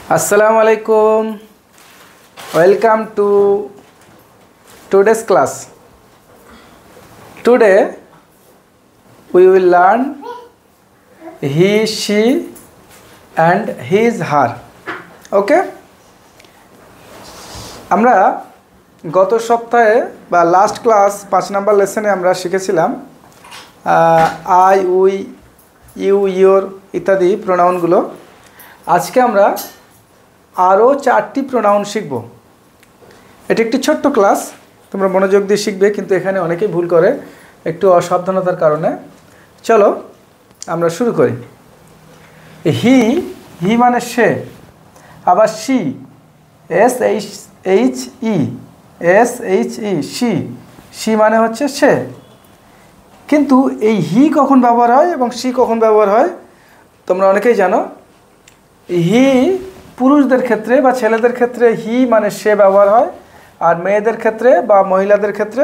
Assalamu alaikum. Welcome to today's class. Today we will learn he, she and his, her. Okay? আমরা গত সপ্তাহে বা last class 5 number লেসনে আমরা শিখেছিলাম I, we, you, your ইত্যাদি প্রোনাউনগুলো। আজকে আমরা আরও 4টি প্রোনাউন শিখব। এটি একটি ছোট্ট ক্লাস, তোমরা মনোযোগ দিয়ে শিখবে, কিন্তু এখানে অনেকেই ভুল করে একটু অসাবধানতার কারণে। চলো আমরা শুরু করি। হি, হি মানে সে। আবার শি, SHE, শি, শি মানে হচ্ছে সে। কিন্তু এই হি কখন ব্যবহার হয় এবং শি কখন ব্যবহার হয় তোমরা অনেকেই জানো। হি পুরুষদের ক্ষেত্রে বা ছেলেদের ক্ষেত্রে হি মানে সে ব্যবহার হয়, আর মেয়েদের ক্ষেত্রে বা মহিলাদের ক্ষেত্রে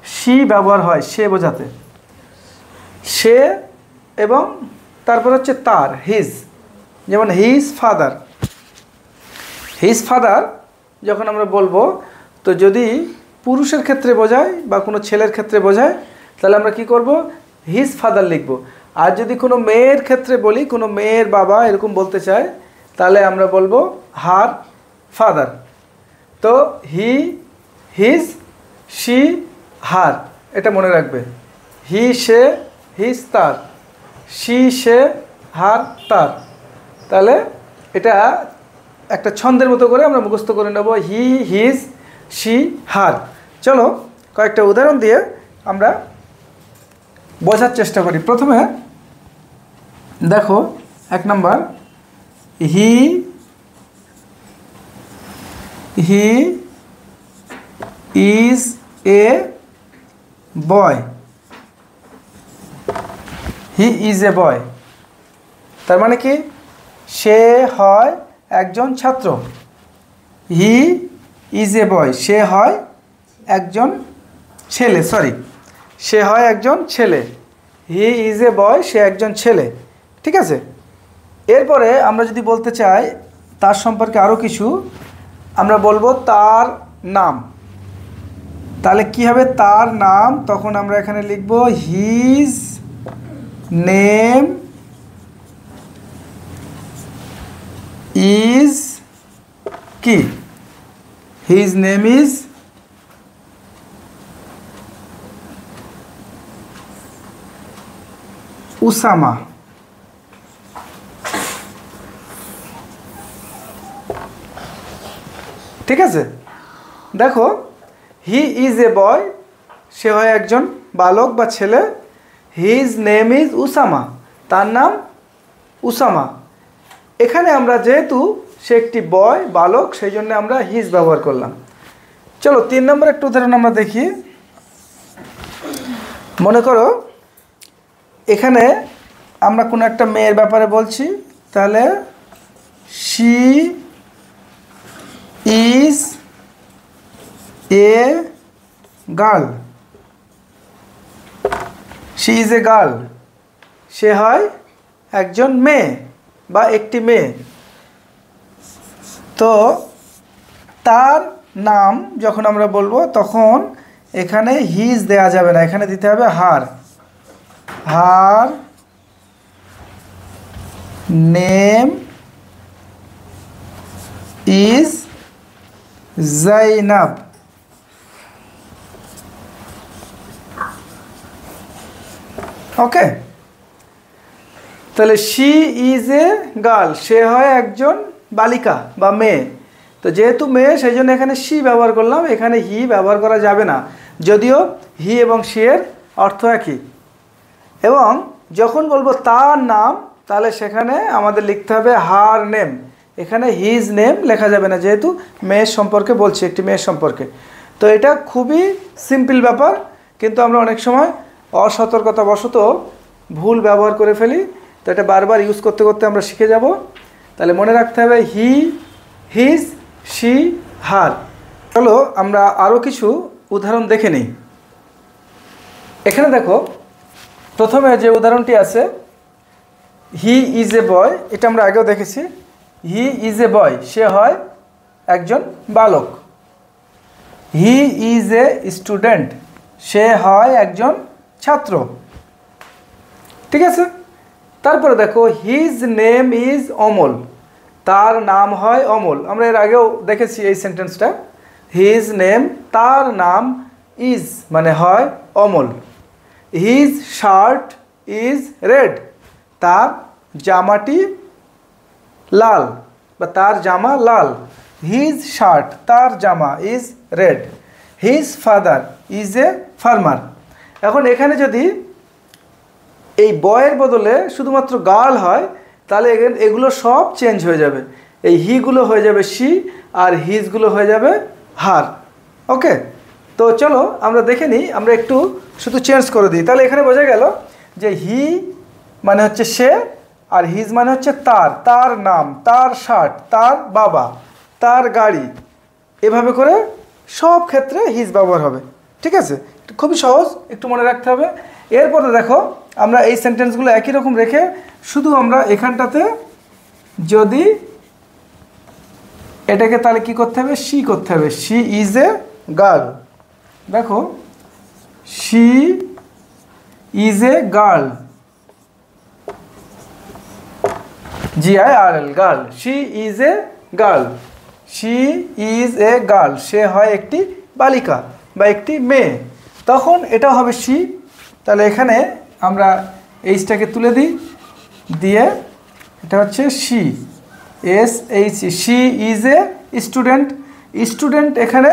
শি ব্যবহার হয় সে বোঝাতে। সে এবং তারপর হচ্ছে তার, হিজ। যেমন হিজ ফাদার, হিজ ফাদার যখন আমরা বলবো, তো যদি পুরুষের ক্ষেত্রে বোঝায় বা কোনো ছেলের ক্ষেত্রে বোঝায় তাহলে আমরা কি করব, হিজ ফাদার লিখব। আর যদি কোনো মেয়ের ক্ষেত্রে বলি, কোনো মেয়ের বাবা এরকম বলতে চায়, তাহলে আমরা বলবো হার ফাদার। তো হি, হিজ, শি, হার, এটা মনে রাখবে। হি সে, হিজ তার, শি সে, হার তার। তাহলে এটা একটা ছন্দের মতো করে আমরা মুখস্থ করে নেব, হি, হিজ, শি, হার। চলো কয়েকটা উদাহরণ দিয়ে আমরা বোঝার চেষ্টা করি। প্রথমে দেখো 1 নম্বর, he is a boy. He is a বয় তার মানে কি, সে হয় একজন ছাত্র। হি ইজ এ বয়, সে হয় একজন ছেলে, সে হয় একজন ছেলে। হি ইজ এ বয়, সে একজন ছেলে। ঠিক আছে। এরপরে আমরা যদি বলতে চাই তার সম্পর্কে আরও কিছু, আমরা বলবো তার নাম। তাহলে কি হবে, তার নাম, তখন আমরা এখানে লিখব হিজ নেম ইজ কি, হিজ নেম ইজ উসামা। ঠিক আছে। দেখো হি ইজ এ বয়, সে হয় একজন বালক বা ছেলে। হিজ নেম ইজ উসামা, তার নাম উসামা। এখানে আমরা যেহেতু সে একটি বয় বালক, সেই জন্য আমরা হিজ ব্যবহার করলাম। চলো 3 নম্বর একটা উদাহরণ আমরা দেখি। মনে করো এখানে আমরা কোনো একটা মেয়ের ব্যাপারে বলছি, তাহলে she is a girl. She is a girl, সে হয় একজন মেয়ে বা একটি মেয়ে। তো তার নাম যখন আমরা বলবো, তখন এখানে হিজ দেয়া যাবে না, এখানে দিতে হবে her. Her name is Zainab. Okay. তাহলে শি ইজ এ গার্ল, সে হয় একজন বালিকা বা মেয়ে। তো যেহেতু মেয়ে, সেই জন্য এখানে শি ব্যবহার করলাম, এখানে হি ব্যবহার করা যাবে না, যদিও হি এবং শি এর অর্থ একই। এবং যখন বলবো তার নাম, তাহলে সেখানে আমাদের লিখতে হবে হার নেম, এখানে হিজ নেম লেখা যাবে না, যেহেতু মেয়ের সম্পর্কে বলছি, একটি মেয়ের সম্পর্কে। তো এটা খুবই সিম্পল ব্যাপার, কিন্তু আমরা অনেক সময় অসতর্কতাবশত ভুল ব্যবহার করে ফেলি। তো এটা বারবার ইউজ করতে করতে আমরা শিখে যাব। তাহলে মনে রাখতে হবে হি, হিজ, শি, হার। চলো আমরা আরও কিছু উদাহরণ দেখে নিই। এখানে দেখো প্রথমে যে উদাহরণটি আছে, হি ইজ এ বয়, এটা আমরা আগেও দেখেছি। হি ইজ এ বয়, সে হয় একজন বালক। হি ইজ এ স্টুডেন্ট, সে হয় একজন ছাত্র। ঠিক আছে, তারপরে দেখো হিজ নেম ইজ অমল, তার নাম হয় অমল। আমরা এর আগেও দেখেছি এই সেন্টেন্সটা। হিজ নেম, তার নাম, ইজ মানে হয় Amal. His shirt is red, তার জামাটি লাল বা তার জামা লাল। হিজ শার্ট, তার জামা, is red. His father is a farmer. এখন এখানে যদি এই বয়ের বদলে শুধুমাত্র গার্ল হয় তাহলে এগুলো সব চেঞ্জ হয়ে যাবে। এই হিগুলো হয়ে যাবে শি আর হিজগুলো হয়ে যাবে হার। ওকে, তো চলো আমরা দেখে নিই, আমরা একটু শুধু চেঞ্জ করে দিই। তাহলে এখানে বোঝা গেল যে হি মানে হচ্ছে সে, আর হিজ মানে হচ্ছে তার, তার নাম, তার শার্ট, তার বাবা, তার গাড়ি, এভাবে করে সব ক্ষেত্রে হিজ ব্যবহার হবে। ঠিক আছে, খুবই সহজ, একটু মনে রাখতে হবে। এরপরে দেখো আমরা এই সেন্টেন্সগুলো একই রকম রেখে শুধু আমরা এখানটাতে যদি এটাকে তাহলে কি করতে হবে, শি করতে হবে। শি ইজ এ গার্ল, দেখো she is a girl, GIRL, girl. She is a girl, she is a girl, সে হয় একটি বালিকা বা একটি মেয়ে। তখন এটা হবে শি। তাহলে এখানে আমরা এইচটাকে তুলে দিই, দিয়ে এটা হচ্ছে she, SH। She is a student, student এখানে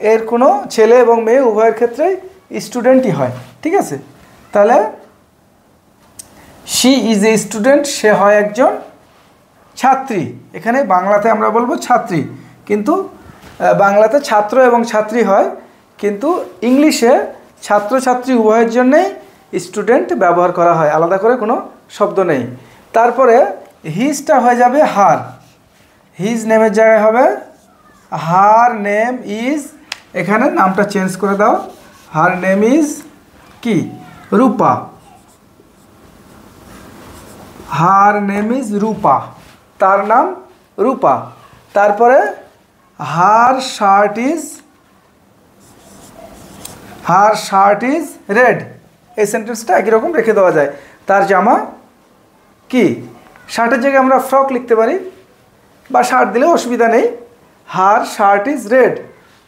এর কোনো ছেলে এবং মেয়ে উভয়ের ক্ষেত্রেই স্টুডেন্টই হয়। ঠিক আছে, তাহলে শি ইজ এ স্টুডেন্ট, সে হয় একজন ছাত্রী। এখানে বাংলাতে আমরা বলবো ছাত্রী, কিন্তু বাংলাতে ছাত্র এবং ছাত্রী হয়, কিন্তু ইংলিশে ছাত্রছাত্রী উভয়ের জন্যেই স্টুডেন্ট ব্যবহার করা হয়, আলাদা করে কোনো শব্দ নেই। তারপরে হিজটা হয়ে যাবে হার, হিজ নেমের জায়গায় হবে হার নেম ইজ, এখানে নামটা চেঞ্জ করে দাও, হার নেম ইজ কি, রূপা, হার নেম ইজ রূপা, তার নাম রূপা। তারপরে হার শার্ট ইজ রেড, এই সেন্টেন্সটা একই রকম রেখে দেওয়া যায়। তার জামা কি, শার্টের জায়গায় আমরা ফ্রক লিখতে পারি বা শার্ট দিলেও অসুবিধা নেই। Her shirt is red.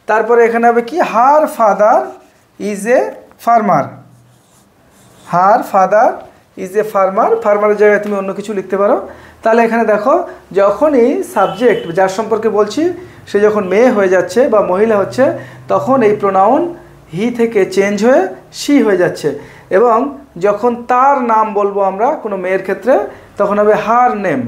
তারপরে এখানে হবে কি, her father is a farmer, her father is a farmer, ফার্মারের জায়গায় তুমি অন্য কিছু লিখতে পারো। তাহলে এখানে দেখো যখনই সাবজেক্ট যার সম্পর্কে বলছি সে যখন মেয়ে হয়ে যাচ্ছে বা মহিলা হচ্ছে, তখন এই প্রোনাউন হি থেকে চেঞ্জ হয়ে শি হয়ে যাচ্ছে। এবং যখন তার নাম বলবো আমরা কোনো মেয়ের ক্ষেত্রে, তখন হবে হার নেম,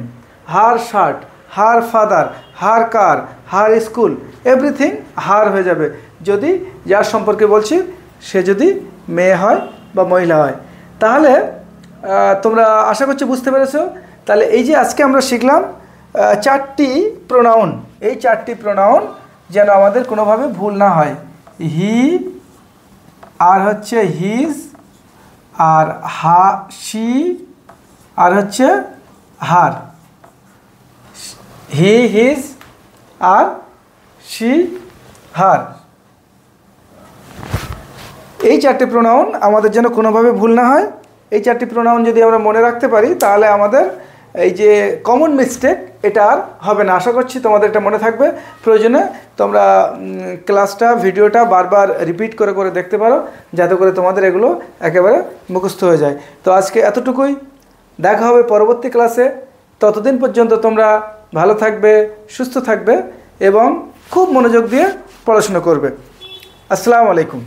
হার শার্ট, হার ফাদার, হার কার, হার স্কুল, এভরিথিং হার হয়ে যাবে যদি যার সম্পর্কে বলছি সে যদি মেয়ে হয় বা মহিলা হয়। তাহলে তোমরা আশা করছি বুঝতে পেরেছো। তাহলে এই যে আজকে আমরা শিখলাম চারটি প্রোনাউন, এই চারটি প্রোনাউন যেন আমাদের কোনোভাবে ভুল না হয়। হি, আর হচ্ছে হিজ, আর শি, আর হচ্ছে হার। হি, হিজ, আর শি, হার, এই চারটি প্রোনাউন আমাদের যেন কোনোভাবে ভুল না হয়। এই চারটি প্রোনাউন যদি আমরা মনে রাখতে পারি তাহলে আমাদের এই যে কমন মিস্টেক এটা আর হবে না। আশা করছি তোমাদের এটা মনে থাকবে। প্রয়োজনে তোমরা ক্লাসটা, ভিডিওটা বারবার রিপিট করে করে দেখতে পারো, যাতে করে তোমাদের এগুলো একেবারে মুখস্থ হয়ে যায়। তো আজকে এতটুকুই, দেখা হবে পরবর্তী ক্লাসে। ততদিন পর্যন্ত তোমরা ভালো থাকবে, সুস্থ থাকবে এবং খুব মনোযোগ দিয়ে পড়াশোনা করবে। আসসালামু আলাইকুম।